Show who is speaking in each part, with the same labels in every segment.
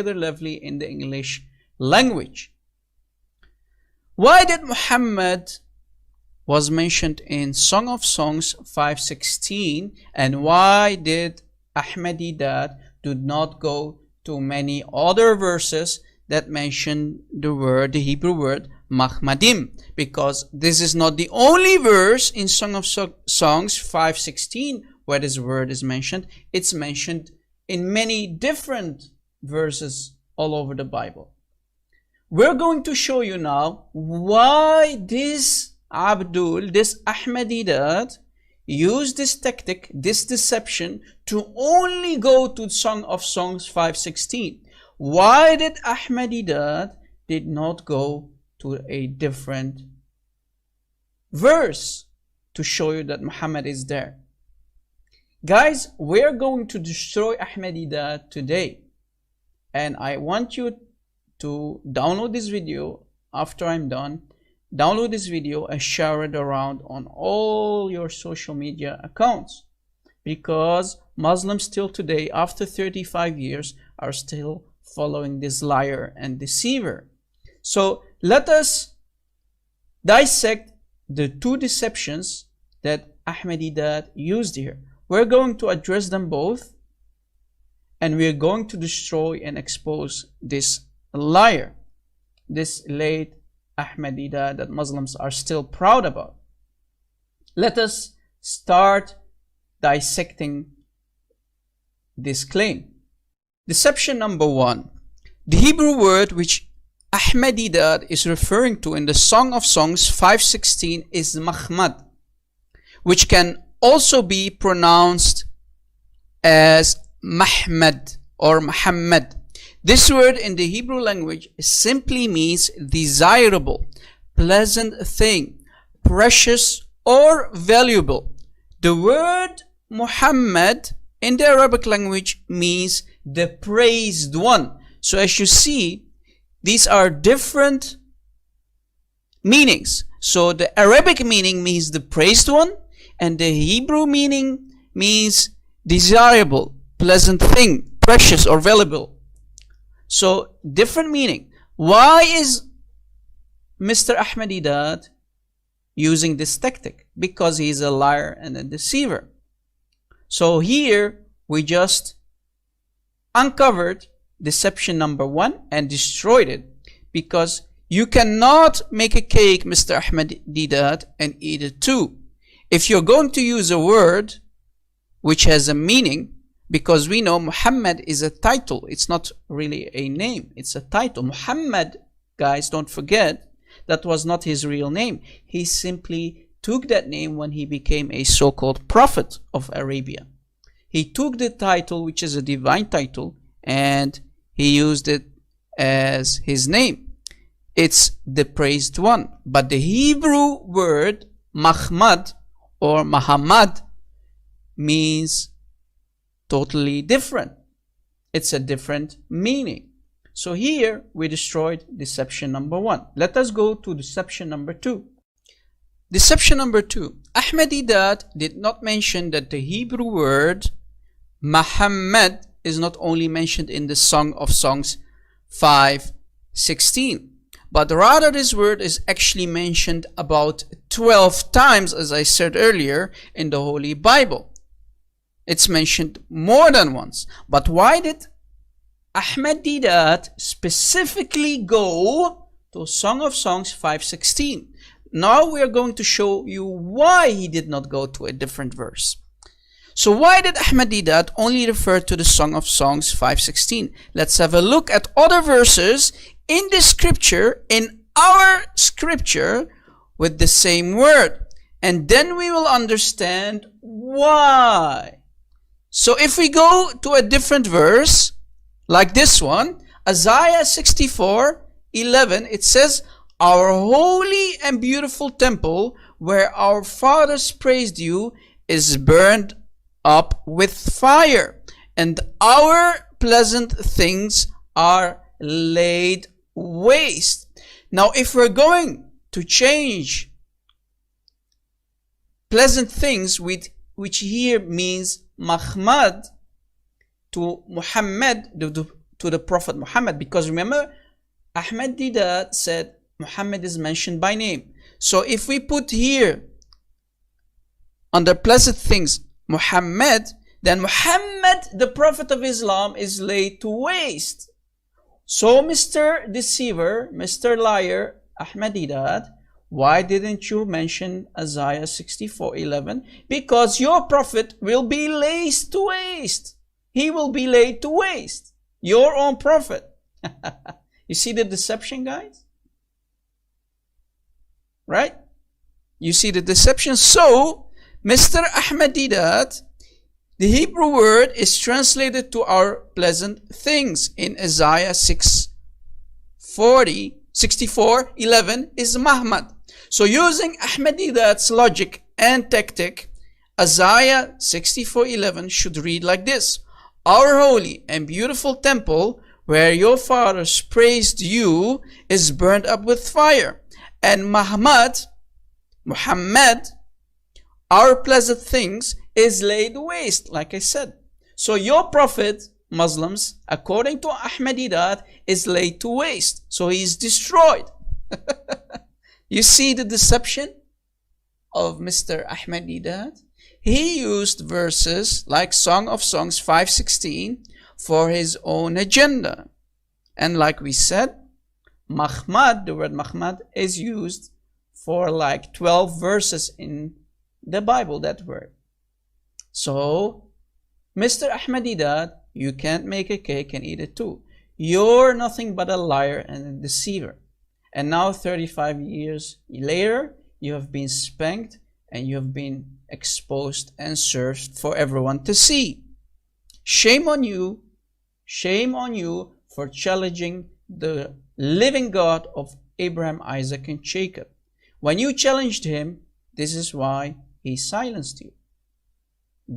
Speaker 1: lovely in the English language. Why did Muhammad was mentioned in Song of Songs 5:16, and why did Ahmed Deedat do not go to many other verses that mention the Hebrew word Mahmadim? Because this is not the only verse in Song of Songs 5:16 where this word is mentioned. It's mentioned in many different verses all over the Bible. We're going to show you now why this Ahmed Deedat used this tactic, this deception, to only go to Song of Songs 5:16. Why did Ahmed Deedat did not go to a different verse to show you that Muhammad is there? Guys, we're going to destroy Ahmed Deedat today, and I want you to download this video. After I'm done, download this video and share it around on all your social media accounts, because Muslims still today, after 35 years, are still following this liar and deceiver. So let us dissect the two deceptions that Ahmed Deedat used here. We're going to address them both, and we're going to destroy and expose this liar, this late Ahmed Deedat that Muslims are still proud about. Let us start dissecting this claim. Deception number one. The Hebrew word which Ahmed Deedat is referring to in the Song of Songs 5:16 is Mahmad, which can also be pronounced as Mahmad or Muhammad. This word in the Hebrew language simply means desirable, pleasant thing, precious or valuable. The word Muhammad in the Arabic language means the praised one. So as you see, these are different meanings. So the Arabic meaning means the praised one, and the Hebrew meaning means desirable, pleasant thing, precious or valuable. So different meaning. Why is Mr. Ahmed Deedat using this tactic? Because he is a liar and a deceiver. So here we just uncovered deception number one and destroyed it, because you cannot make a cake, Mr. Ahmed Deedat, and eat it too. If you're going to use a word which has a meaning, because we know Muhammad is a title, it's not really a name, it's a title. Muhammad, guys, don't forget, that was not his real name. He simply took that name when he became a so-called prophet of Arabia. He took the title, which is a divine title, and he used it as his name. It's the praised one. But the Hebrew word Mahmad or Muhammad means totally different. It's a different meaning. So here we destroyed deception number one. Let us go to deception number two. Deception number two. Ahmed Deedat did not mention that the Hebrew word Muhammad is not only mentioned in the Song of Songs 5:16, but rather this word is actually mentioned about 12 times, as I said earlier, in the Holy Bible. It's mentioned more than once. But why did Ahmed Deedat specifically go to Song of Songs 5:16? Now we are going to show you why he did not go to a different verse. So why did Ahmed Deedat only refer to the Song of Songs 5:16? Let's have a look at other verses in the scripture, in our scripture, with the same word, and then we will understand why. So if we go to a different verse, like this one, Isaiah 64:11, it says, "Our holy and beautiful temple, where our fathers praised you, is burned up with fire, and our pleasant things are laid waste." Now, if we're going to change pleasant things, which here means Mahmad, to Muhammad, to the Prophet Muhammad, because remember, Ahmed Deedat said Muhammad is mentioned by name. So if we put here under pleasant things Muhammad, then Muhammad, the Prophet of Islam, is laid to waste. So Mr. Deceiver, Mr. Liar, Ahmed Deedat, why didn't you mention Isaiah 64:11? Because your prophet will be laid to waste. He will be laid to waste. Your own prophet. You see the deception, guys? Right? You see the deception? So, Mr. Ahmed Deedat, the Hebrew word is translated to our pleasant things in Isaiah 64:11 is Muhammad. So using Ahmed Deedat's logic and tactic, Isaiah 64:11 should read like this: Our holy and beautiful temple, where your fathers praised you, is burned up with fire. And Muhammad, our pleasant things, is laid waste, like I said. So your prophet, Muslims, according to Ahmed Deedat, is laid to waste. So he is destroyed. You see the deception of Mr. Ahmed Deedat? He used verses like Song of Songs 5:16 for his own agenda. And like we said, Muhammad, the word Muhammad, is used for like 12 verses in the Bible, that word. So, Mr. Ahmed Deedat, you can't make a cake and eat it too. You're nothing but a liar and a deceiver. And now 35 years later, you have been spanked and you have been exposed and served for everyone to see. Shame on you for challenging the living God of Abraham, Isaac, and Jacob. When you challenged him, this is why he silenced you.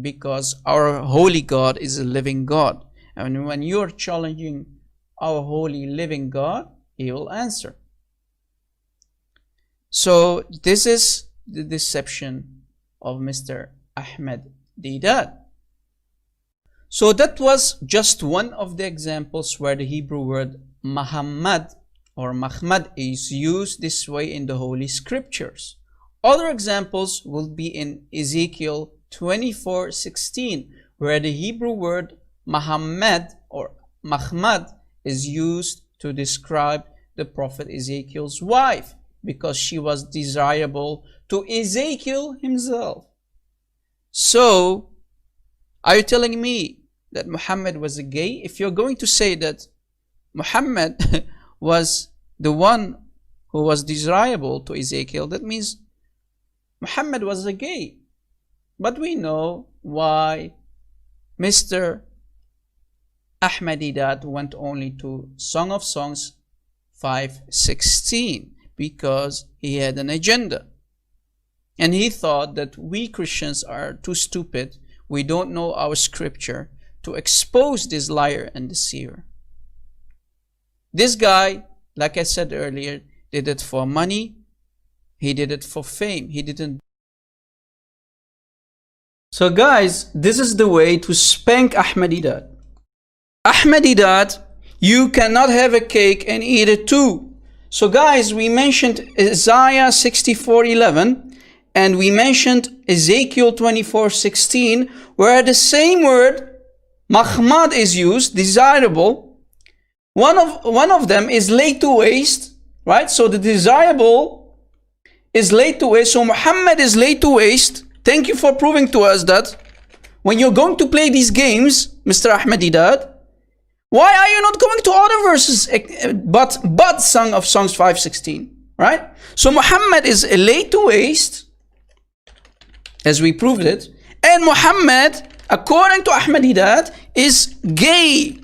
Speaker 1: Because our holy God is a living God. And when you're challenging our holy living God, he will answer. So this is the deception of Mr. Ahmed Deedat. So that was just one of the examples where the Hebrew word Muhammad or Muhammad is used this way in the Holy Scriptures. Other examples will be in Ezekiel 24:16, where the Hebrew word Muhammad or Muhammad is used to describe the prophet Ezekiel's wife, because she was desirable to Ezekiel himself. So, are you telling me that Muhammad was a gay? If you're going to say that Muhammad was the one who was desirable to Ezekiel, that means Muhammad was a gay. But we know why Mr. Ahmed Deedat went only to Song of Songs 5:16, because he had an agenda. And he thought that we Christians are too stupid, we don't know our scripture, to expose this liar and deceiver. This guy, like I said earlier, did it for money, he did it for fame, he didn't. So guys, this is the way to spank Ahmed Deedat. Ahmed Deedat, you cannot have a cake and eat it too. So guys, we mentioned Isaiah 64:11 and we mentioned Ezekiel 24:16, where the same word Muhammad is used, desirable. One of them is laid to waste, right? So the desirable is laid to waste. So Muhammad is laid to waste. Thank you for proving to us that when you're going to play these games, Mr. Ahmed Deedat, why are you not going to other verses but Song of Songs 5:16, right? So Muhammad is laid to waste, as we proved it, and Muhammad, according to Ahmed Deedat, is gay.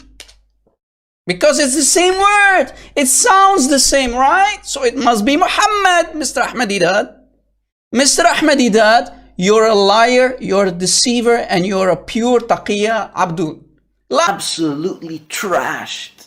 Speaker 1: Because it's the same word. It sounds the same, right? So it must be Muhammad, Mr. Ahmed Deedat. Mr. Ahmed Deedat, you're a liar, you're a deceiver, and you're a pure taqiyya abdul.
Speaker 2: Absolutely trashed.